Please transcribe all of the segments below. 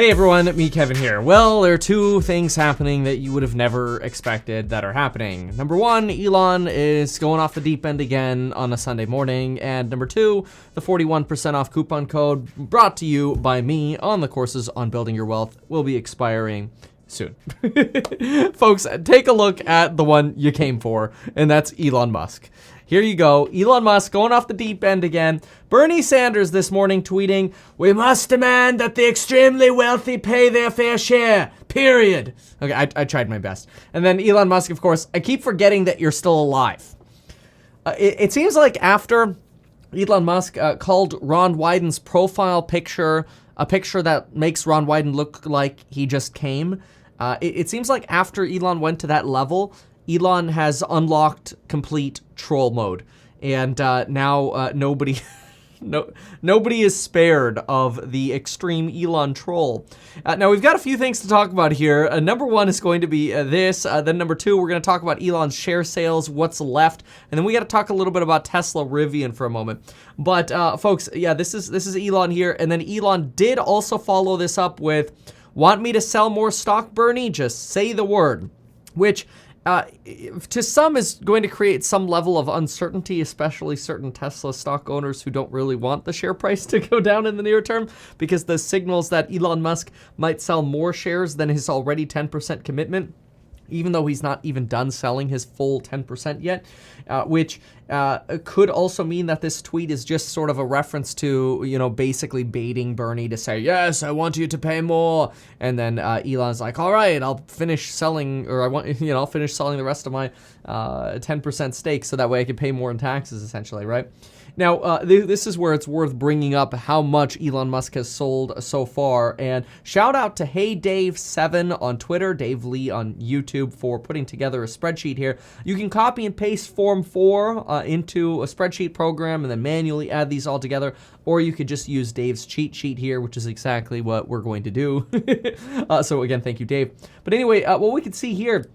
Hey everyone, me Kevin here. Well, there are two things happening that you would have never expected that are happening. Number one, Elon is going off the deep end again on a Sunday morning. And number two, the 41% off coupon code brought to you by me on the courses on building your wealth will be expiring soon. Folks, take a look at the one you came for, and that's Elon Musk. Here you go. Elon Musk going off the deep end again. Bernie Sanders this morning tweeting, "We must demand that the extremely wealthy pay their fair share, period." Okay, I tried my best. And then Elon Musk, of course, I keep forgetting that you're still alive. It seems like after Elon Musk called Ron Wyden's profile picture a picture that makes Ron Wyden look like he just came, it seems like after Elon went to that level, Elon has unlocked complete troll mode, and now nobody is spared of the extreme Elon troll. Now we've got a few things to talk about here. Number one is going to be this. Then number two, we're going to talk about Elon's share sales, what's left, and then we got to talk a little bit about Tesla Rivian for a moment. But folks, yeah, this is Elon here, and then Elon did also follow this up with, "Want me to sell more stock, Bernie? Just say the word," which to some is going to create some level of uncertainty, especially certain Tesla stock owners who don't really want the share price to go down in the near term, because the signals that Elon Musk might sell more shares than his already 10% commitment, even though he's not even done selling his full 10% yet, which could also mean that this tweet is just sort of a reference to, basically baiting Bernie to say, "Yes, I want you to pay more." And then Elon's like, "All right, I'll finish selling, or I'll finish selling the rest of my 10% stake so that way I can pay more in taxes," essentially, right? Now, this is where it's worth bringing up how much Elon Musk has sold so far. And shout out to Hey Dave7 on Twitter, Dave Lee on YouTube for putting together a spreadsheet here. You can copy and paste Form 4 into a spreadsheet program and then manually add these all together. Or you could just use Dave's cheat sheet here, which is exactly what we're going to do. So again, thank you, Dave. But anyway, what we can see here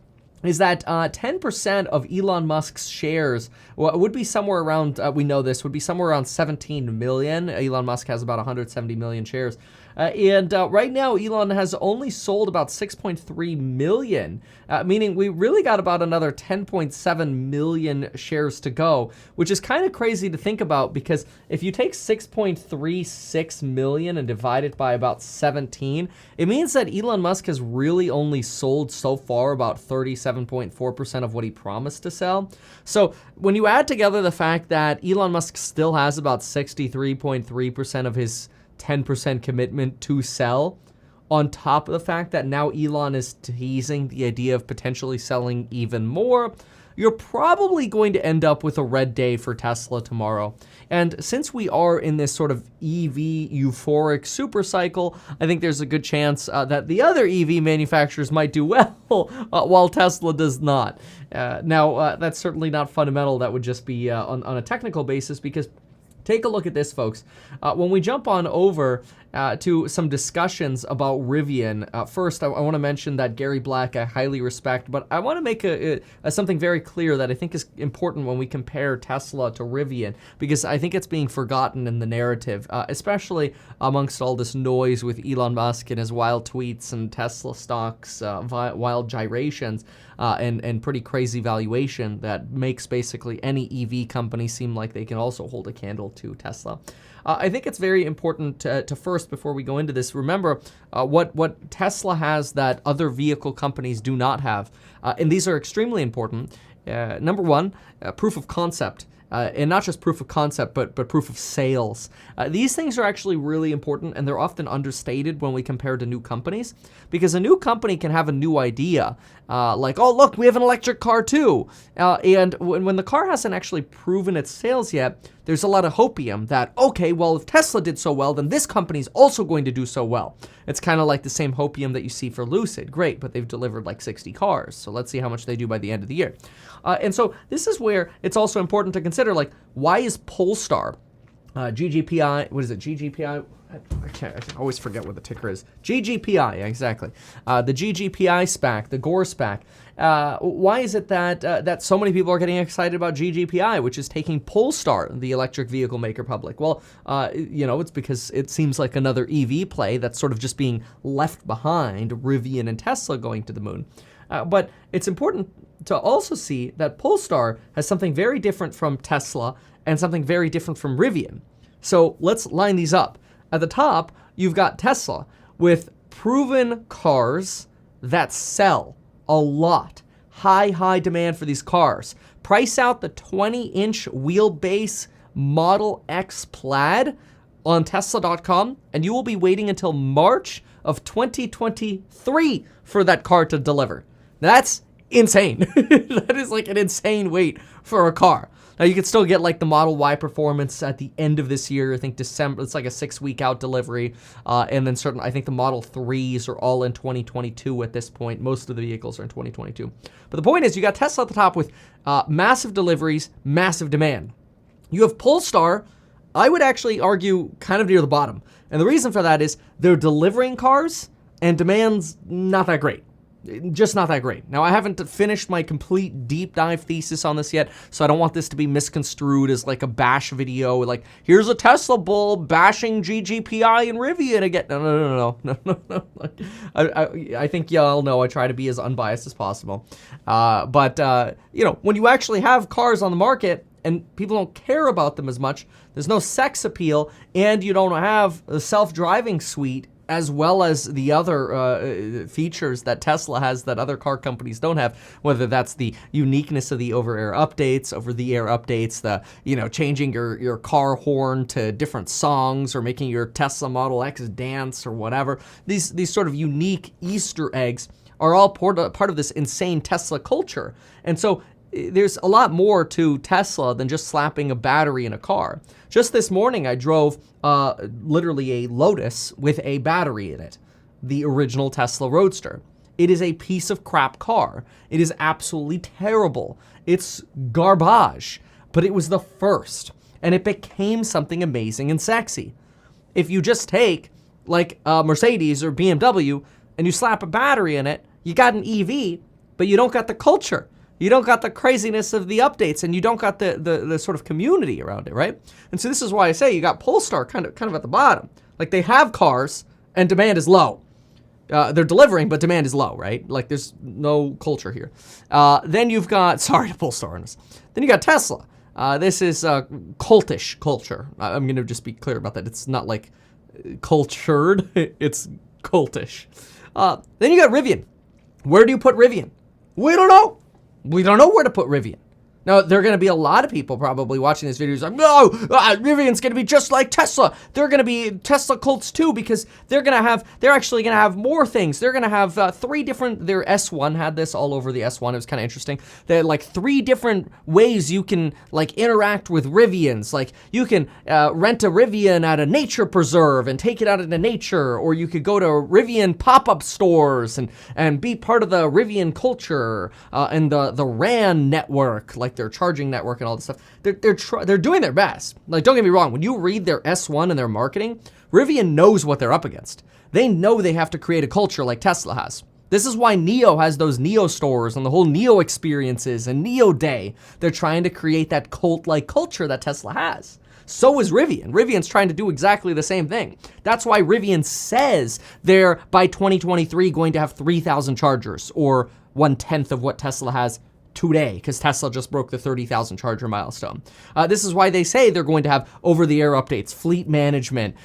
is that 10% of Elon Musk's shares would be somewhere around, we know this, would be somewhere around 17 million. Elon Musk has about 170 million shares. And right now, Elon has only sold about 6.3 million, meaning we really got about another 10.7 million shares to go, which is kind of crazy to think about, because if you take 6.36 million and divide it by about 17, it means that Elon Musk has really only sold so far about 37.4% of what he promised to sell. So when you add together the fact that Elon Musk still has about 63.3% of his 10% commitment to sell, on top of the fact that now Elon is teasing the idea of potentially selling even more, you're probably going to end up with a red day for Tesla tomorrow. And since we are in this sort of EV euphoric super cycle, I think there's a good chance that the other EV manufacturers might do well while Tesla does not. Now, that's certainly not fundamental. That would just be on a technical basis, because take a look at this, folks. When we jump on over to some discussions about Rivian, first, I want to mention that Gary Black I highly respect, but I want to make something very clear that I think is important when we compare Tesla to Rivian, because I think it's being forgotten in the narrative, especially amongst all this noise with Elon Musk and his wild tweets and Tesla stocks, wild gyrations, and pretty crazy valuation that makes basically any EV company seem like they can also hold a candle to Tesla. I think it's very important to first, before we go into this, remember what Tesla has that other vehicle companies do not have. And these are extremely important. Number one, proof of concept. And not just proof of concept, but proof of sales. These things are actually really important, and they're often understated when we compare to new companies, because a new company can have a new idea, like, "Oh, look, we have an electric car too." And when the car hasn't actually proven its sales yet, there's a lot of hopium that, okay, well, if Tesla did so well, then this company's also going to do so well. It's kind of like the same hopium that you see for Lucid. Great, but they've delivered like 60 cars, so let's see how much they do by the end of the year. And so this is where it's also important to consider, like, why is Polestar GGPI, what is it, GGPI? I always forget what the ticker is. GGPI, exactly. The GGPI SPAC, the Gore SPAC. Why is it that so many people are getting excited about GGPI, which is taking Polestar, the electric vehicle maker, public? Well, it's because it seems like another EV play that's sort of just being left behind, Rivian and Tesla going to the moon. But it's important to also see that Polestar has something very different from Tesla and something very different from Rivian. So let's line these up. At the top, you've got Tesla with proven cars that sell a lot. High demand for these cars. Price out the 20-inch wheelbase Model X Plaid on Tesla.com, and you will be waiting until March of 2023 for that car to deliver. That's insane. That is like an insane wait for a car. Now, you could still get like the Model Y Performance at the end of this year. I think December, it's like a 6-week out delivery. And then I think the Model 3s are all in 2022 at this point. Most of the vehicles are in 2022. But the point is, you got Tesla at the top with massive deliveries, massive demand. You have Polestar, I would actually argue, kind of near the bottom. And the reason for that is they're delivering cars and demand's not that great. Just not that great. Now, I haven't finished my complete deep dive thesis on this yet, so I don't want this to be misconstrued as like a bash video, like, here's a Tesla bull bashing GGPI and Rivian again. No. I think y'all know I try to be as unbiased as possible. But when you actually have cars on the market and people don't care about them as much, there's no sex appeal, and you don't have a self-driving suite, as well as the other features that Tesla has that other car companies don't have, whether that's the uniqueness of the over-the-air updates, the, changing your car horn to different songs or making your Tesla Model X dance or whatever. These sort of unique Easter eggs are all part of this insane Tesla culture. And so there's a lot more to Tesla than just slapping a battery in a car. Just this morning, I drove literally a Lotus with a battery in it, the original Tesla Roadster. It is a piece of crap car. It is absolutely terrible. It's garbage, but it was the first, and it became something amazing and sexy. If you just take like a Mercedes or BMW and you slap a battery in it, you got an EV, but you don't got the culture. You don't got the craziness of the updates, and you don't got the sort of community around it, right? And so this is why I say you got Polestar kind of at the bottom. Like, they have cars, and demand is low. They're delivering, but demand is low, right? Like, there's no culture here. Then you've got, sorry to Polestar on this. Then you got Tesla. This is cultish culture. I'm going to just be clear about that. It's not like cultured. It's cultish. Then you got Rivian. Where do you put Rivian? We don't know. We don't know where to put Rivian. Now, there are going to be a lot of people probably watching this video like, no, Rivian's going to be just like Tesla. They're going to be Tesla cults too, because they're actually going to have more things. They're going to have their S1 had this all over the S1. It was kind of interesting. They had like 3 different ways you can like interact with Rivians. Like, you can rent a Rivian at a nature preserve and take it out into nature, or you could go to Rivian pop-up stores and be part of the Rivian culture and the RAN network, like their charging network and all this stuff. They're doing their best. Like, don't get me wrong, when you read their S1 and their marketing, Rivian knows what they're up against. They know they have to create a culture like Tesla has. This is why NIO has those NIO stores and the whole NIO experiences and NIO Day. They're trying to create that cult-like culture that Tesla has. So is Rivian. Rivian's trying to do exactly the same thing. That's why Rivian says they're, by 2023, going to have 3,000 chargers, or 1/10 of what Tesla has today, because Tesla just broke the 30,000 charger milestone. This is why they say they're going to have over-the-air updates, fleet management,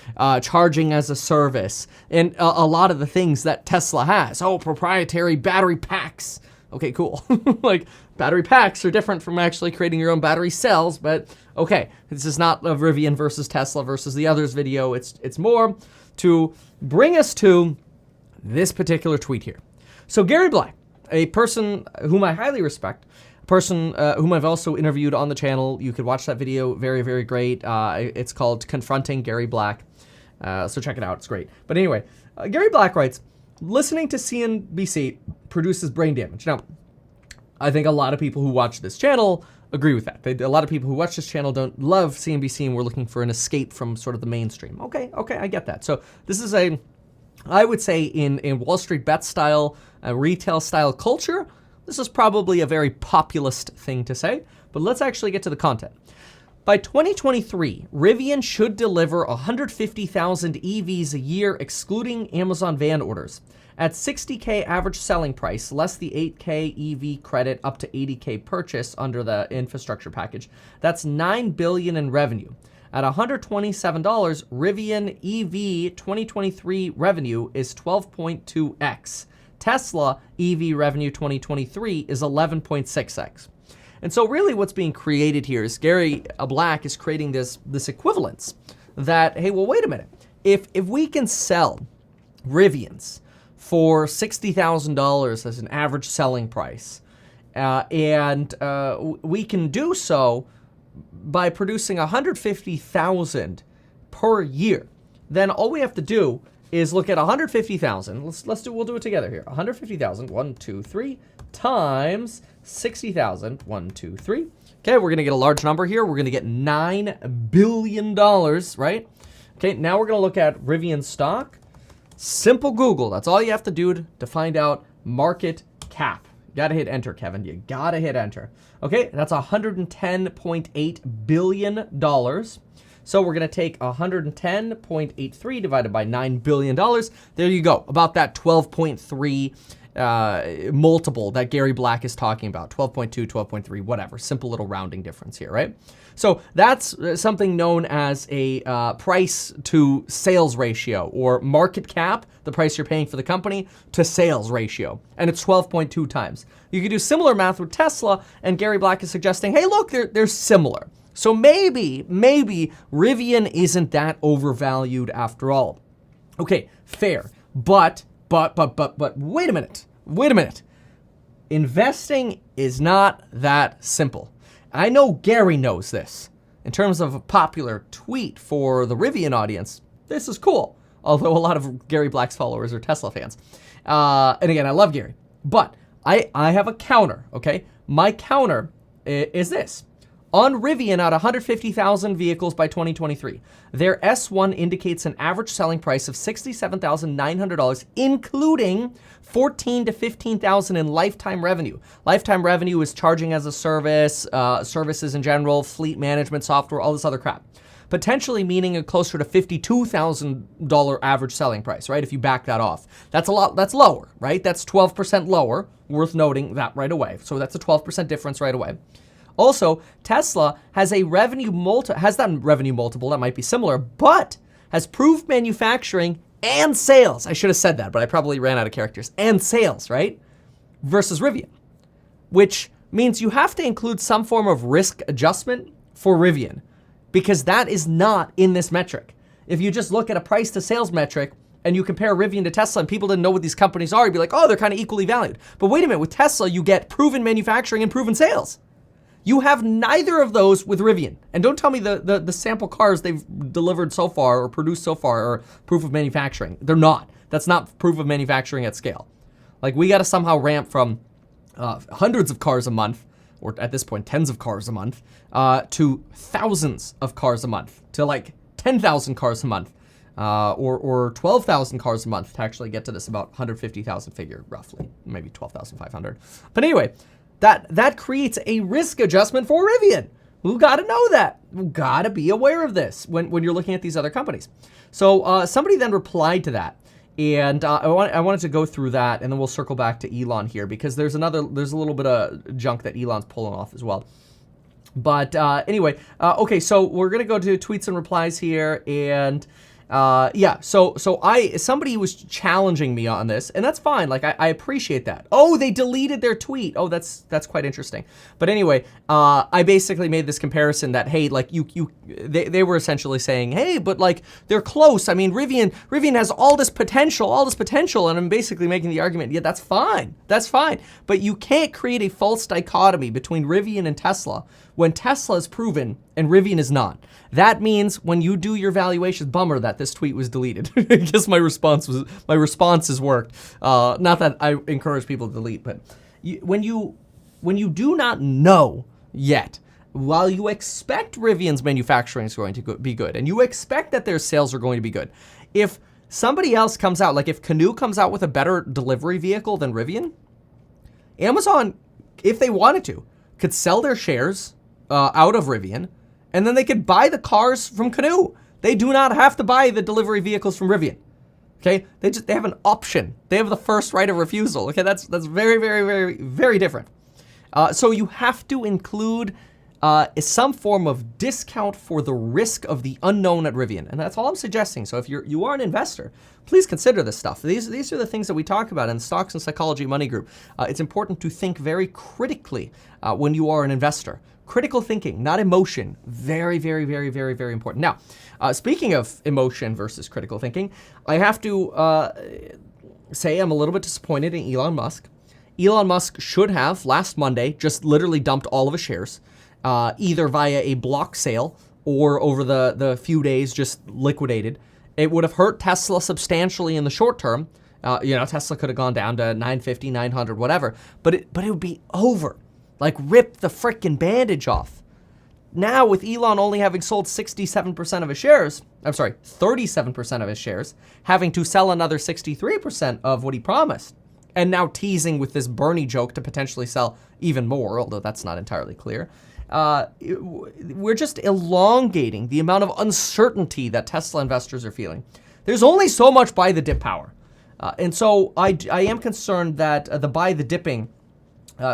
charging as a service, and a lot of the things that Tesla has. Oh, proprietary battery packs. Okay, cool. Like, battery packs are different from actually creating your own battery cells, but okay, this is not a Rivian versus Tesla versus the others video. It's more to bring us to this particular tweet here. So Gary Black, a person whom I highly respect, a person whom I've also interviewed on the channel. You could watch that video, very, very great. It's called Confronting Gary Black. So check it out, it's great. But anyway, Gary Black writes, listening to CNBC produces brain damage. Now, I think a lot of people who watch this channel agree with that. A lot of people who watch this channel don't love CNBC and we're looking for an escape from sort of the mainstream. Okay, I get that. So this is I would say in Wall Street bet style, retail style culture, this is probably a very populist thing to say, but let's actually get to the content. By 2023, Rivian should deliver 150,000 EVs a year, excluding Amazon van orders. At $60K average selling price, less the $8K EV credit up to $80K purchase under the infrastructure package, that's $9 billion in revenue. At $127, Rivian EV 2023 revenue is 12.2x. Tesla EV revenue 2023 is 11.6x. And so really what's being created here is Gary Black is creating this equivalence that, hey, well, wait a minute. If we can sell Rivians for $60,000 as an average selling price, and we can do so by producing 150,000 per year, then all we have to do is look at 150,000. We'll do it together here. 150,000, 1, 2, 3, times 60,000, 1, 2, 3. Okay, we're gonna get a large number here. We're gonna get $9 billion, right? Okay, now we're gonna look at Rivian stock. Simple Google, that's all you have to do to find out market cap. You gotta hit enter, Kevin, you gotta hit enter. Okay, that's $110.8 billion. So we're gonna take 110.83 divided by $9 billion. There you go, about that 12.3 multiple that Gary Black is talking about, 12.2, 12.3, whatever, simple little rounding difference here, right? So that's something known as a price to sales ratio, or market cap, the price you're paying for the company, to sales ratio, and it's 12.2 times. You could do similar math with Tesla, and Gary Black is suggesting, hey, look, they're similar. So maybe Rivian isn't that overvalued after all. Okay, fair, but wait a minute. Investing is not that simple. I know Gary knows this. In terms of a popular tweet for the Rivian audience, this is cool. Although a lot of Gary Black's followers are Tesla fans. And again, I love Gary. But I have a counter, okay? My counter is this. On Rivian at 150,000 vehicles by 2023, their S1 indicates an average selling price of $67,900, including $14,000 to $15,000 in lifetime revenue. Lifetime revenue is charging as a service, services in general, fleet management software, all this other crap. Potentially meaning a closer to $52,000 average selling price, right? If you back that off. That's lower, right? That's 12% lower, worth noting that right away. So that's a 12% difference right away. Also, Tesla has a revenue multiple that might be similar, but has proved manufacturing and sales. I should have said that, but I probably ran out of characters. And sales, right? Versus Rivian, which means you have to include some form of risk adjustment for Rivian, because that is not in this metric. If you just look at a price to sales metric and you compare Rivian to Tesla and people didn't know what these companies are, you'd be like, oh, they're kind of equally valued. But wait a minute, with Tesla, you get proven manufacturing and proven sales. You have neither of those with Rivian. And don't tell me the sample cars they've delivered so far or produced so far are proof of manufacturing. They're not. That's not proof of manufacturing at scale. Like, we got to somehow ramp from hundreds of cars a month, or at this point, tens of cars a month, to thousands of cars a month, to like 10,000 cars a month, or 12,000 cars a month to actually get to this about 150,000 figure, roughly, maybe 12,500. But anyway, that creates a risk adjustment for Rivian. We gotta know that. We gotta be aware of this when you're looking at these other companies. So somebody then replied to that, and I wanted to go through that, and then we'll circle back to Elon here, because there's a little bit of junk that Elon's pulling off as well. But anyway, okay, so we're gonna go to tweets and replies here, and so somebody was challenging me on this, and that's fine. Like, I appreciate that. Oh, they deleted their tweet. Oh, that's quite interesting. But anyway, I basically made this comparison that, hey, like they were essentially saying, hey, but like they're close. I mean, Rivian has all this potential, and I'm basically making the argument, yeah, that's fine. But you can't create a false dichotomy between Rivian and Tesla when Tesla is proven and Rivian is not. That means when you do your valuations, bummer that this tweet was deleted. I guess my response has worked. Not that I encourage people to delete, but when you do not know yet. While you expect Rivian's manufacturing is going to be good, and you expect that their sales are going to be good, if somebody else comes out, like if Canoo comes out with a better delivery vehicle than Rivian, Amazon, if they wanted to, could sell their shares out of Rivian, and then they could buy the cars from Canoo. They do not have to buy the delivery vehicles from Rivian. Okay, they have an option. They have the first right of refusal. Okay, that's very, very, very, very different. So you have to include some form of discount for the risk of the unknown at Rivian, and that's all I'm suggesting. So if you are an investor, please consider this stuff. These are the things that we talk about in the Stocks and Psychology Money Group. It's important to think very critically when you are an investor. Critical thinking, not emotion. Very, very, very, very, very important. Now, speaking of emotion versus critical thinking, I have to say I'm a little bit disappointed in Elon Musk. Elon Musk should have, last Monday, just literally dumped all of his shares, either via a block sale or over the few days just liquidated. It would have hurt Tesla substantially in the short term. Tesla could have gone down to 950, 900, whatever, but it would be over. Like, rip the frickin' bandage off. Now, with Elon only having sold 67% of his shares, 37% of his shares, having to sell another 63% of what he promised, and now teasing with this Bernie joke to potentially sell even more, although that's not entirely clear, we're just elongating the amount of uncertainty that Tesla investors are feeling. There's only so much buy the dip power. And so I am concerned that the buy the dipping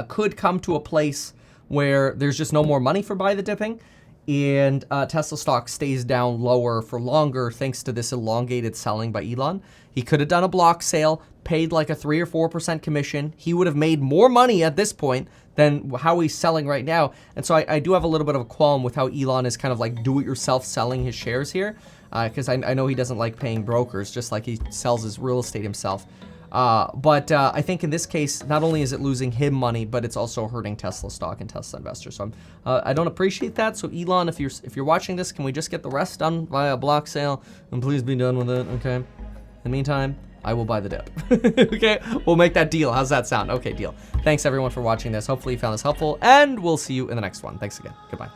could come to a place where there's just no more money for buy the dipping, and Tesla stock stays down lower for longer thanks to this elongated selling by Elon. He could have done a block sale, paid like a 3 or 4% commission. He would have made more money at this point than how he's selling right now. And so I do have a little bit of a qualm with how Elon is kind of like do-it-yourself selling his shares here, because I know he doesn't like paying brokers, just like he sells his real estate himself. But I think in this case, not only is it losing him money, but it's also hurting Tesla stock and Tesla investors. So I don't appreciate that. So Elon, if you're watching this, can we just get the rest done via a block sale? And please be done with it, okay? In the meantime, I will buy the dip. Okay, we'll make that deal. How's that sound? Okay, deal. Thanks everyone for watching this. Hopefully you found this helpful, and we'll see you in the next one. Thanks again. Goodbye.